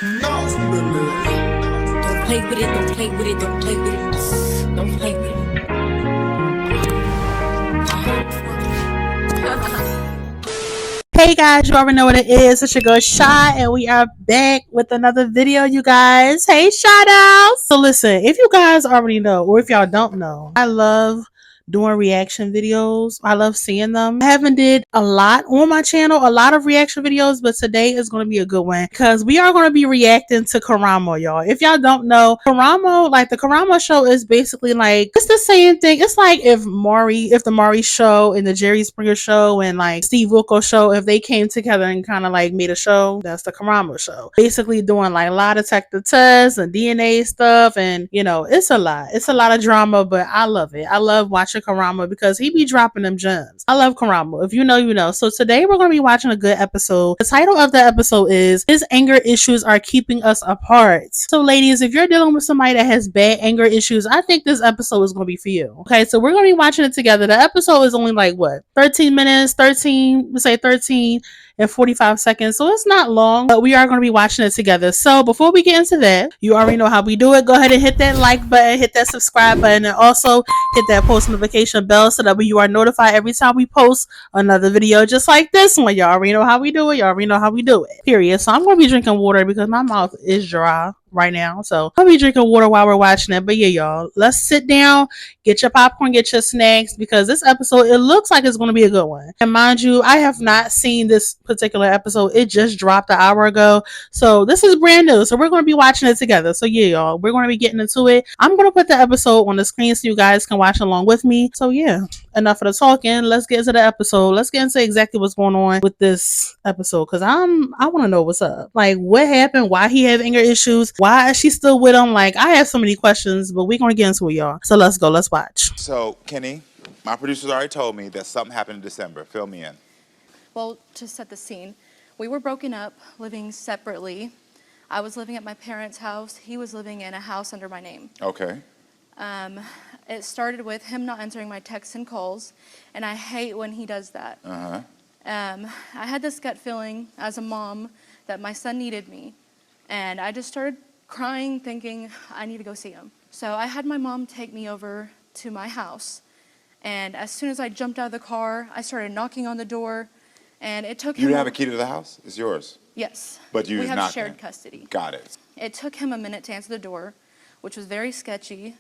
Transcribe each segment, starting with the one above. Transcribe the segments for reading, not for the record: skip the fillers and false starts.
Don't play with it, don't play with it, don't play with it. Don't play with it. Hey guys, you already know what it is. It's your girl Shy, and we are back with another video, you guys. Hey, ShyDolls. So listen, if you guys already know, or if y'all don't know, I love doing reaction videos. I love seeing them. I haven't did a lot on my channel, a lot of reaction videos, but today is going to be a good one because we are going to be reacting to Karamo, y'all. If y'all don't know, Karamo, like the Karamo show is basically like, it's the same thing. It's like if the Maury show and the Jerry Springer show and like Steve Wilkos show, if they came together and kind of like made a show, that's the Karamo show. Basically doing like a lot of detective tests and DNA stuff, and you know, it's a lot. It's a lot of drama, but I love it. I love watching Karamo because he be dropping them gems. I love Karamo. If you know, you know. So today we're going to be watching a good episode. The title of the episode is His Anger Issues Are Keeping Us Apart. So ladies, if you're dealing with somebody that has bad anger issues, I think this episode is going to be for you. Okay, so we're going to be watching it together. The episode is only like what? 13 minutes, 13, we say 13 and 45 seconds. So it's not long, but we are going to be watching it together. So before we get into that, you already know how we do it. Go ahead and hit that like button, hit that subscribe button, and also hit that post notification bell so that you are notified every time we post another video just like this one. Y'all already know how we do it. Y'all already know how we do it. Period. So I'm going to be drinking water because my mouth is dry right now. So I'll be drinking water while we're watching it. But yeah, y'all, let's sit down, get your popcorn, get your snacks, because this episode, it looks like it's going to be a good one. And mind you, I have not seen this particular episode. It just dropped an hour ago. So this is brand new. So we're going to be watching it together. So yeah, y'all, we're going to be getting into it. I'm going to put the episode on the screen so you guys can watch along with me. So yeah, enough of the talking. Let's get into the episode. Let's get into exactly what's going on with this episode, because I want to know what's up. Like, what happened? Why he have anger issues? Why is she still with him? Like, I have so many questions, but we're going to get into it, y'all. So let's go. Let's watch. So, Kenny, my producer's already told me that something happened in December. Fill me in. Well, to set the scene, we were broken up, living separately. I was living at my parents' house. He was living in a house under my name. Okay. It started with him not answering my texts and calls, and I hate when he does that. I had this gut feeling as a mom that my son needed me, and I just started crying, thinking I need to go see him. So I had my mom take me over to my house, and as soon as I jumped out of the car, I started knocking on the door, and it took him... You didn't have a key to the house? It's yours? Yes. But you we just have knocked shared in. custody. Got it. It took him a minute to answer the door, which was very sketchy.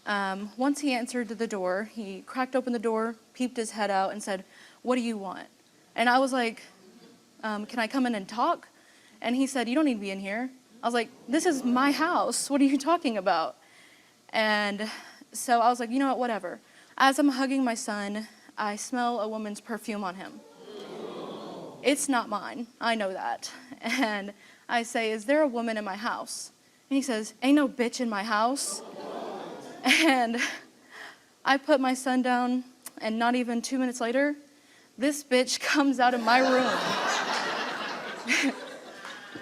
Once he answered the door, he cracked open the door, peeped his head out, and said, "What do you want?" And I was like, "Can I come in and talk?" And he said, "You don't need to be in here." I was like, "This is my house. What are you talking about?" And so I was like, you know what, whatever. As I'm hugging my son, I smell a woman's perfume on him. It's not mine. I know that. And I say, "Is there a woman in my house?" And he says, "Ain't no bitch in my house." And I put my son down, and not even 2 minutes later, this bitch comes out of my room.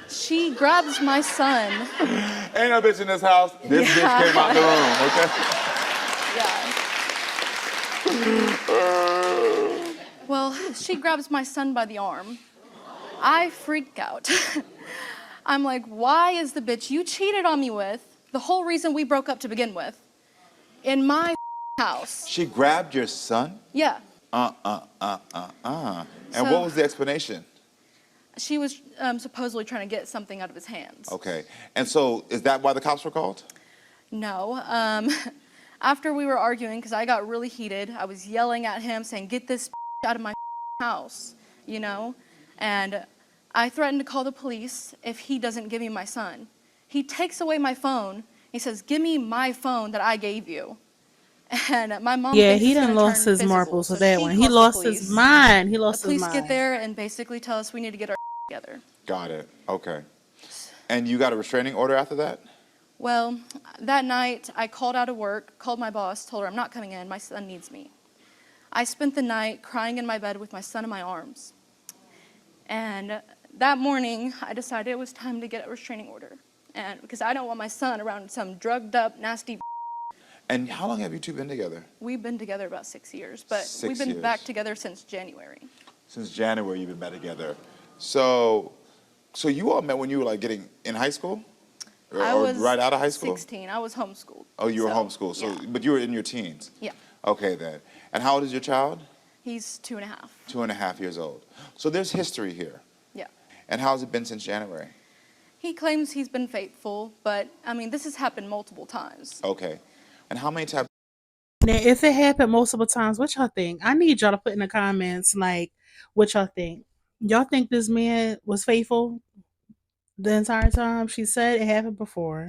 She grabs my son. Ain't no bitch in this house. This bitch came out the room, okay? Yeah. Well, she grabs my son by the arm. I freak out. I'm like, why is the bitch you cheated on me with, the whole reason we broke up to begin with, in my house? She grabbed your son? Yeah. And what was the explanation? She was supposedly trying to get something out of his hands. Okay. And so, is that why the cops were called? No. After we were arguing, because I got really heated, I was yelling at him, saying, "Get this out of my house," you know? And I threatened to call the police if he doesn't give me my son. He takes away my phone. He says, "Give me my phone that I gave you." And my mom... Yeah, he done lost his marbles with that one. He lost his mind. He lost his mind. The police get there and basically tell us we need to get our together. Got it. Okay. And you got a restraining order after that? Well, that night, I called out of work, called my boss, told her I'm not coming in, my son needs me. I spent the night crying in my bed with my son in my arms. And that morning, I decided it was time to get a restraining order. And because I don't want my son around some drugged up, nasty... And how long have you two been together? We've been together about 6 years, but 6 we've been years. back together since January. Since January, you've been back together. So So you all met when you were like getting in high school? I Or was right out of high school? 16. I was homeschooled. Oh, you were So, homeschooled. So, yeah. but you were in your teens? Yeah. Okay, then. And how old is your child? He's 2.5. 2.5 years old. So there's history here. Yeah. And how's it been since January? He claims he's been faithful, but I mean, this has happened multiple times. Okay. And how many times? Now, if it happened multiple times, what y'all think? I need y'all to put in the comments, like, what y'all think. Y'all think this man was faithful the entire time? She said it happened before.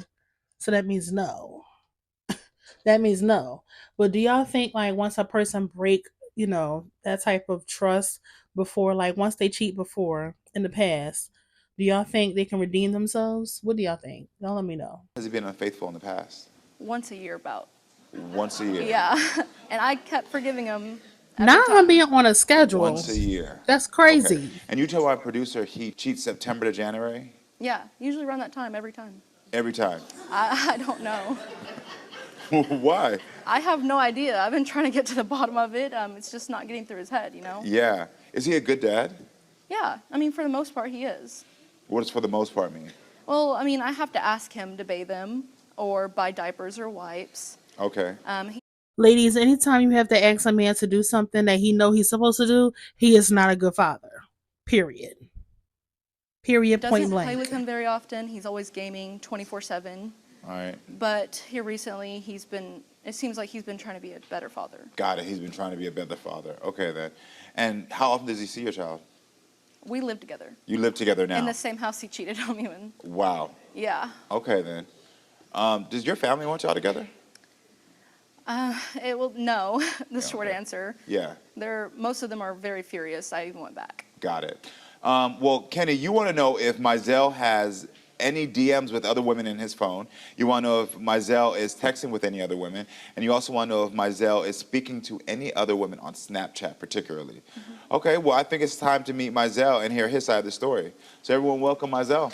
So that means no. That means no. But do y'all think, like, once a person break, that type of trust before, like, once they cheat before in the past, do y'all think they can redeem themselves? What do y'all think? Y'all let me know. Has he been unfaithful in the past? Once a year, about. Once a year? Yeah. And I kept forgiving him. Every Not time. him being on a schedule. Once a year. That's Okay. crazy. And you told our producer he cheats September to January? Yeah, usually around that time, every time. Every time. I don't know. Why? I have no idea. I've been trying to get to the bottom of it. It's just not getting through his head, Yeah. Is he a good dad? Yeah, I mean, for the most part, he is. What does for the most part mean? Well, I mean, I have to ask him to bathe him or buy diapers or wipes. Okay. Ladies, anytime you have to ask a man to do something that he know he's supposed to do, he is not a good father. Period. Period. Point Doesn't blank. play with him very often. He's always gaming 24/7. All right. But here recently, it seems like he's been trying to be a better father. Got it. He's been trying to be a better father. Okay, then. And how often does he see your child? We live together. You live together now? In the same house he cheated on me in. Wow. Yeah. Okay, then. Does your family want y'all together? No, the short answer. Yeah. Most of them are very furious. I even went back. Got it. Well, Kenny, you want to know if Myiselle has any DMs with other women in his phone. You want to know if Myiselle is texting with any other women. And you also want to know if Myiselle is speaking to any other women on Snapchat particularly. Mm-hmm. Okay, well, I think it's time to meet Myiselle and hear his side of the story. So everyone welcome Myiselle.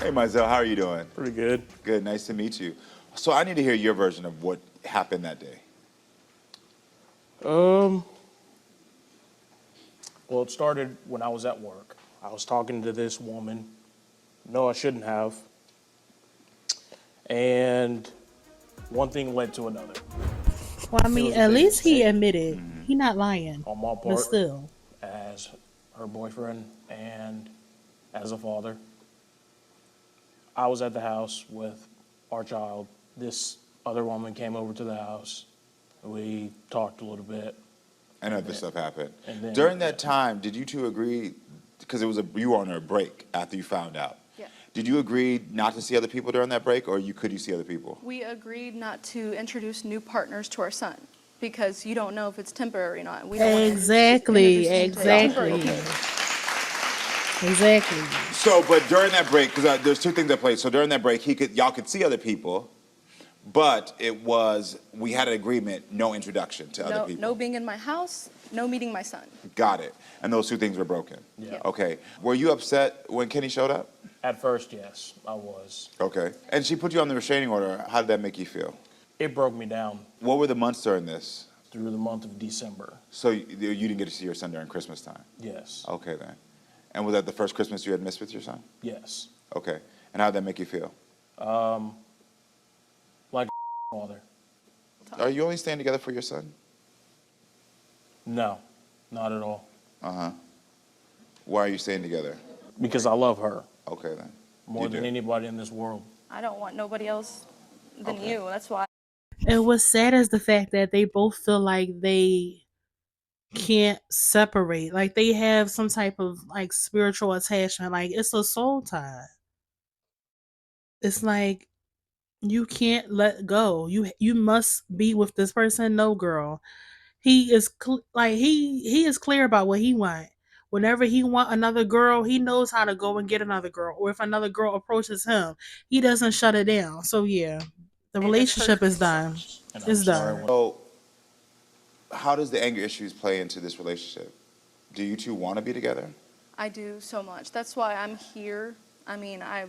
Hey, Myiselle, how are you doing? Pretty good. Good, nice to meet you. So I need to hear your version of what happened that day. Well, it started when I was at work. I was talking to this woman. No, I shouldn't have. And one thing led to another. Well, I mean, at least he admitted he not lying. On my But part, still. as her boyfriend and as a father, I was at the house with our child. This other woman came over to the house. We talked a little bit. And other stuff happened. And then- During that time, did you two agree, because you were on a break after you found out. Yeah. Did you agree not to see other people during that break, or could you see other people? We agreed not to introduce new partners to our son because you don't know if it's temporary or not. We don't want to Exactly. introduce him to temporary Exactly. people. Exactly. So, but during that break, because there's two things at play. So during that break, y'all could see other people, but we had an agreement, no introduction to other people. No being in my house, no meeting my son. Got it. And those two things were broken. Yeah. Okay. Were you upset when Kenny showed up? At first, yes, I was. Okay. And she put you on the restraining order. How did that make you feel? It broke me down What were the months during this? through the month of December. So you didn't get to see your son during Christmas time? Yes. Okay, then. And was that the first Christmas you had missed with your son? Yes. Okay. And how did that make you feel? Like a father. Are you only staying together for your son? No, not at all. Uh-huh. Why are you staying together? Because I love her Okay, then. more You than do. anybody in this world. I don't want nobody else than Okay. you. That's why. And what's sad is the fact that they both feel like they can't separate. Like they have some type of like spiritual attachment. Like it's a soul tie. It's like you can't let go. You must be with this person. No, girl. He is he is clear about what he want. Whenever he want another girl, he knows how to go and get another girl. Or if another girl approaches him, he doesn't shut it down. So yeah, the relationship is done. And I'm It's sorry done. when- So, how does the anger issues play into this relationship? Do you two want to be together? I do so much. That's why I'm here. I mean, I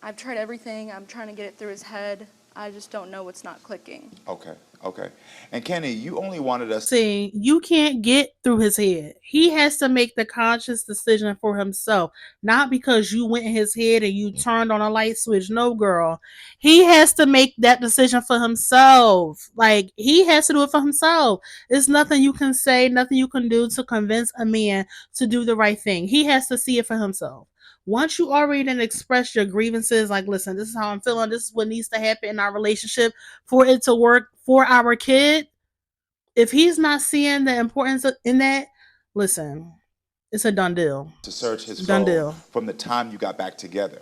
I've tried everything. I'm trying to get it through his head. I just don't know what's not clicking. Okay. Okay. And Kenny, you only wanted us. See, you can't get through his head. He has to make the conscious decision for himself, not because you went in his head and you turned on a light switch. No, girl. He has to make that decision for himself. Like, he has to do it for himself. There's nothing you can say, nothing you can do to convince a man to do the right thing. He has to see it for himself. Once you already then express your grievances, like, listen, this is how I'm feeling, this is what needs to happen in our relationship for it to work for our kid. If he's not seeing the importance in that, listen, it's a done deal. To search his Done phone deal. from the time you got back together,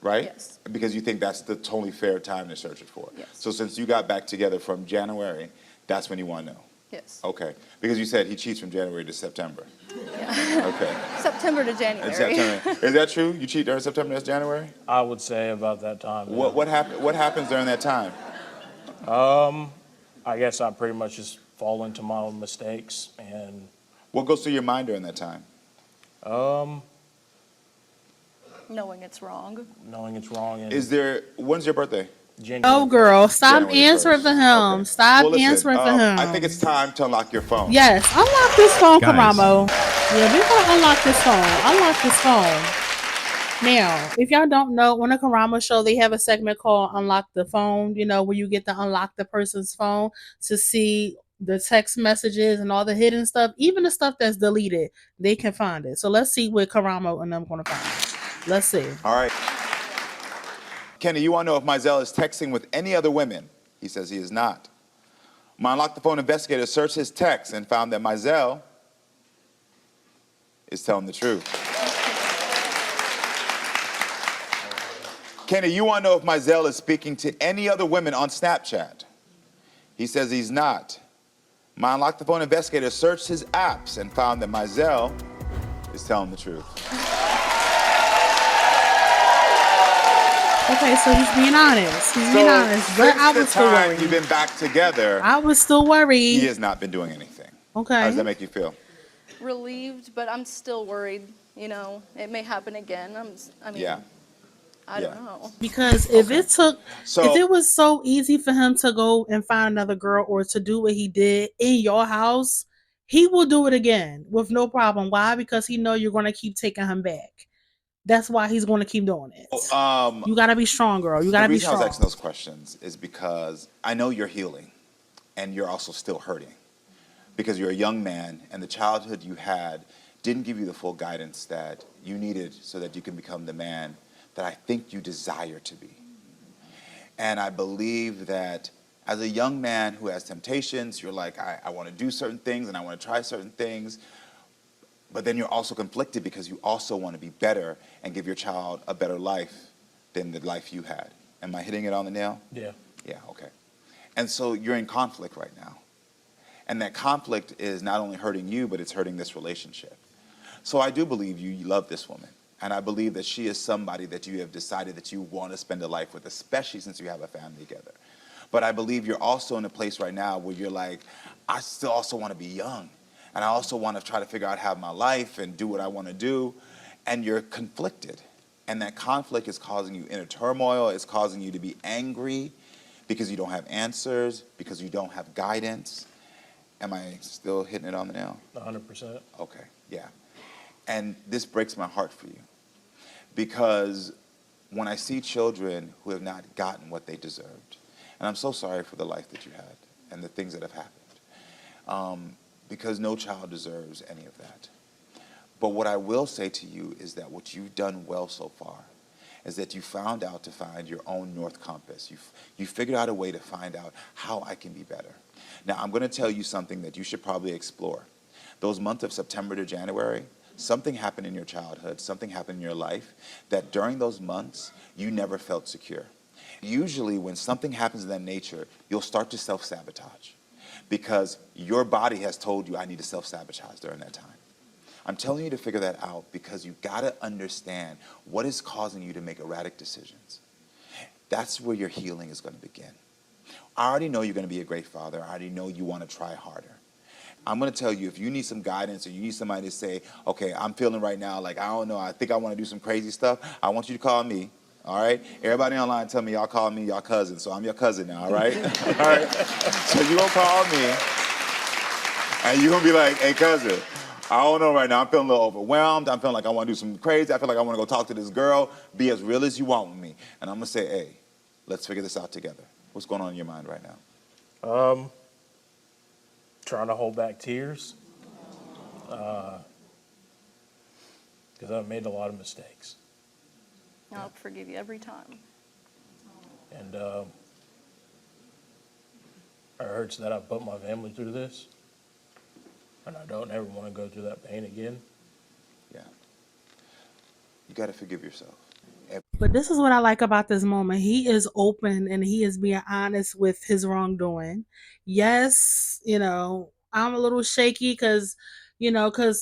right? Yes. Because you think that's the totally fair time to search it for. Yes. So since you got back together from January, that's when you want to know. Yes. Okay. Because you said he cheats from January to September. Yeah. Okay. September to January. In September. Is that true? You cheat during September to January? I would say about that time. Yeah. What happens during that time? I guess I pretty much just fall into my own mistakes and What goes through your mind during that time? Knowing it's wrong. knowing it's wrong. And When's your birthday? January. Oh, girl, stop January answering 1st. for him. Okay. Stop Well, listen, answering for him. I think it's time to unlock your phone. Yes, unlock this phone, Guys. Karamo. Yeah, we're going to unlock this phone. Unlock this phone. Now, if y'all don't know, on the Karamo show, they have a segment called Unlock the Phone, where you get to unlock the person's phone to see the text messages and all the hidden stuff, even the stuff that's deleted, they can find it. So let's see what Karamo and them going to find. Let's see. All right. Kenny, you want to know if Myiselle is texting with any other women? He says he is not. My Unlock the Phone investigator searched his texts and found that Myiselle is telling the truth. Kenny, you want to know if Myiselle is speaking to any other women on Snapchat? He says he's not. My Unlock the Phone investigator searched his apps and found that Myiselle is telling the truth. Okay, so he's being honest. He's being honest. But Since I was the still time worried. you've been back together, I was still worried. he has not been doing anything. How Okay. does that make you feel? Relieved, but I'm still worried. It may happen again. Yeah. I don't know. Because if So- it was so easy for him to go and find another girl or to do what he did in your house, he will do it again with no problem. Why? Because he know you're going to keep taking him back. That's why he's going to keep doing it. You got to be strong, girl. You got to The be reason I was strong. asking those questions is because I know you're healing and you're also still hurting because you're a young man and the childhood you had didn't give you the full guidance that you needed so that you can become the man that I think you desire to be. And I believe that as a young man who has temptations, you're like, I want to do certain things and I want to try certain things. But then you're also conflicted because you also want to be better and give your child a better life than the life you had. Am I hitting it on the nail? Yeah. Yeah, okay. And so you're in conflict right now. And that conflict is not only hurting you, but it's hurting this relationship. So I do believe you love this woman. And I believe that she is somebody that you have decided that you want to spend a life with, especially since you have a family together. But I believe you're also in a place right now where you're like, I still also want to be young. And I also want to try to figure out how to have my life and do what I want to do. And you're conflicted. And that conflict is causing you inner turmoil. It's causing you to be angry because you don't have answers, because you don't have guidance. Am I still hitting it on the nail? 100%. Okay, yeah. And this breaks my heart for you. Because when I see children who have not gotten what they deserved, and I'm so sorry for the life that you had and the things that have happened, because no child deserves any of that. But what I will say to you is that what you've done well so far is that you found out to find your own North Compass. You figured out a way to find out how I can be better. Now, I'm going to tell you something that you should probably explore. Those months of September to January, something happened in your childhood, something happened in your life that during those months, you never felt secure. Usually when something happens of that nature, you'll start to self-sabotage because your body has told you, I need to self-sabotage during that time. I'm telling you to figure that out because you've got to understand what is causing you to make erratic decisions. That's where your healing is going to begin. I already know you're going to be a great father. I already know you want to try harder. I'm going to tell you, if you need some guidance or you need somebody to say, okay, I'm feeling right now like, I don't know, I think I want to do some crazy stuff, I want you to call me. All right? Everybody online tell me y'all call me y'all cousin, so I'm your cousin now, all right? All right? So you gonna call me, and you gonna be like, hey, cousin, I don't know right now. I'm feeling a little overwhelmed. I'm feeling like I want to do something crazy. I feel like I want to go talk to this girl. Be as real as you want with me. And I'm gonna say, hey, let's figure this out together. What's going on in your mind right now? Trying to hold back tears. Because I've made a lot of mistakes. I'll forgive you every time. And it hurts that I put my family through this. And I don't ever want to go through that pain again. Yeah. You gotta forgive yourself. But this is what I like about this moment. He is open and he is being honest with his wrongdoing. Yes, I'm a little shaky because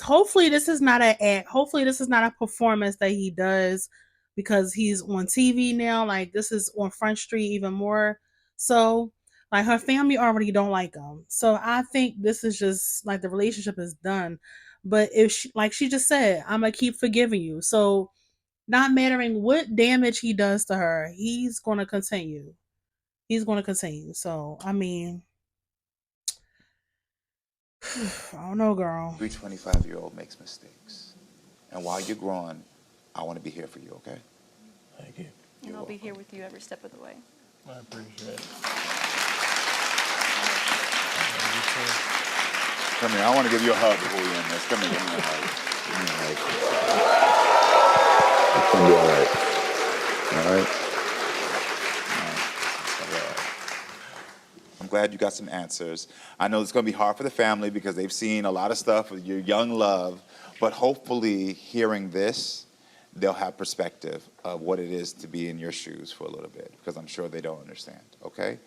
hopefully this is not an act. Hopefully this is not a performance that he does because he's on TV now. Like this is on Front Street even more. So like her family already don't like him. So I think this is just like the relationship is done. But if she, like she just said, I'm gonna keep forgiving you. So not mattering what damage he does to her, he's going to continue. He's going to continue. So, I mean, I don't know, girl. Every 25-year-old makes mistakes. And while you're growing, I want to be here for you, okay? Thank you. And I'll be here with you every step of the way. I appreciate it. Come here. I want to give you a hug before we end this. Come here. Give me a hug. Give me a hug. It's going to be all right. All right? I'm glad you got some answers. I know it's going to be hard for the family because they've seen a lot of stuff with your young love, but hopefully hearing this, they'll have perspective of what it is to be in your shoes for a little bit, because I'm sure they don't understand, okay?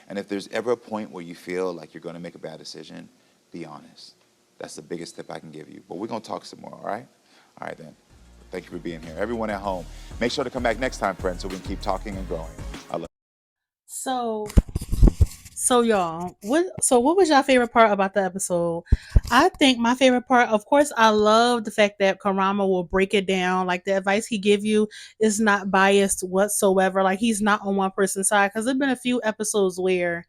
And if there's ever a point where you feel like you're going to make a bad decision, be honest. That's the biggest tip I can give you. But we're going to talk some more, all right? All right, then. Thank you for being here. Everyone at home, make sure to come back next time, friends, so we can keep talking and growing. I love you. So y'all, what was your favorite part about the episode? I think my favorite part, of course, I love the fact that Karamo will break it down. Like the advice he give you is not biased whatsoever. Like he's not on one person's side. Because there've been a few episodes where,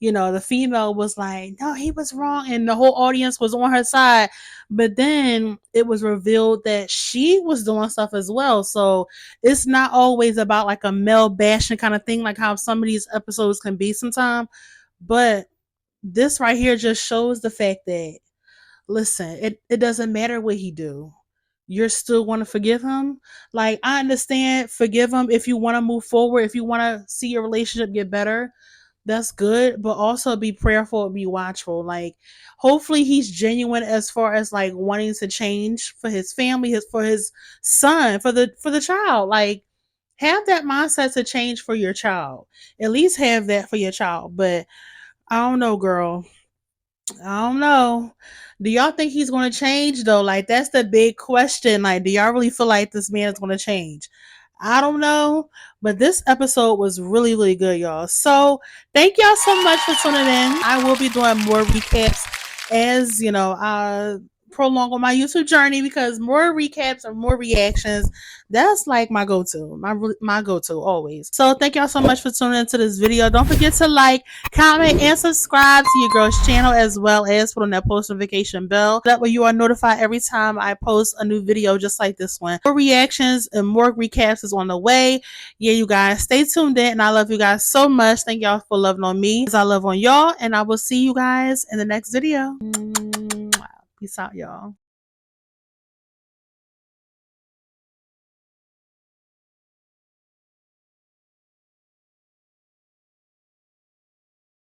the female was like, no, he was wrong, and the whole audience was on her side. But then it was revealed that she was doing stuff as well. So it's not always about like a male bashing kind of thing, like how some of these episodes can be sometimes. But this right here just shows the fact that, listen, it doesn't matter what he do. You're still going to forgive him. Like, I understand, forgive him if you want to move forward, if you want to see your relationship get better. That's good, but also be prayerful and be watchful. Like, hopefully he's genuine as far as like wanting to change for his family, for his son, for the child. Like, have that mindset to change for your child. At least have that for your child. But I don't know, girl. I don't know. Do y'all think he's going to change though? Like that's the big question. Like, do y'all really feel like this man is going to change? I don't know, but this episode was really, really good, y'all. So thank y'all so much for tuning in. I will be doing more recaps as I prolong on my YouTube journey, because more recaps and more reactions, that's like my go-to, my go-to always. So thank y'all so much for tuning into this video. Don't forget to like, comment, and subscribe to your girl's channel, as well as put on that post notification bell. That way you are notified every time I post a new video just like this one. More reactions and more recaps is on the way. Yeah, you guys, stay tuned in, and I love you guys so much. Thank y'all for loving on me as I love on y'all, and I will see you guys in the next video. Peace out, y'all.